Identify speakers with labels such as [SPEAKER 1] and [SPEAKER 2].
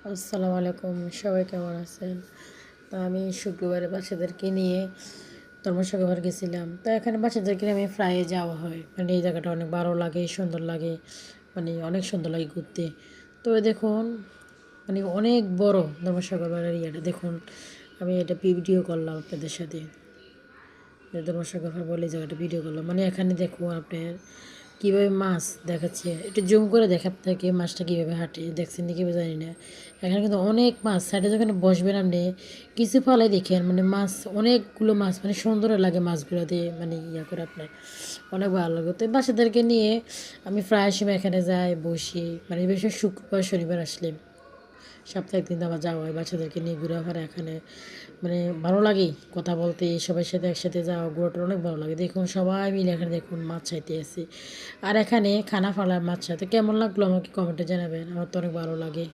[SPEAKER 1] আসসালামু আলাইকুম, সবাই কেমন আছেন? তো আমি শুক্রবারে বাচ্চাদেরকে নিয়ে ধর্মসাগর গেছিলাম। তো এখানে বাচ্চাদেরকে নিয়ে আমি প্রায় যাওয়া হয়, মানে এই জায়গাটা অনেক ভালো লাগে, সুন্দর লাগে, মানে অনেক সুন্দর লাগে ঘুরতে। তো এই দেখুন, মানে অনেক বড় ধর্মসাগর এরিয়াটা দেখুন। আমি এটা ভিডিও করলাম আপনাদের সাথে, যে ধর্মসাগর বলে এই জায়গাটা ভিডিও করলাম। মানে এখানে দেখুন আপনার কীভাবে মাছ দেখাচ্ছে, একটু জুম করে দেখা আপনাকে মাছটা কীভাবে হাঁটে, দেখছেন না কীভাবে জানি না। এখানে কিন্তু অনেক মাছ, সাইডে যখন বসবেন আপনি কিছু ফালাই দেখেন, মানে মাছ অনেকগুলো মাছ, মানে সুন্দর লাগে মাছগুলো দিয়ে, মানে ইয়া করে আপনার অনেক ভালো লাগে। তো বাচ্চাদেরকে নিয়ে আমি প্রায় সময় এখানে যাই, বসি, মানে বিশেষ শুক্রবার শনিবার আসলে সপ্তাহে একদিন আবার যাওয়া হয় বাচ্চাদেরকে নিয়ে ঘোরাফেরা। এখানে মানে ভালো লাগে কথা বলতে, সবার সাথে একসাথে যাওয়া ঘোরাটা অনেক ভালো লাগে। দেখুন সবাই মিলে এখানে দেখুন মাছ চাইতে আসি, আর এখানে খানা ফালার মাছ চাইতে কেমন লাগলো আমাকে কমেন্টে জানাবেন, আমার তো অনেক ভালো লাগে।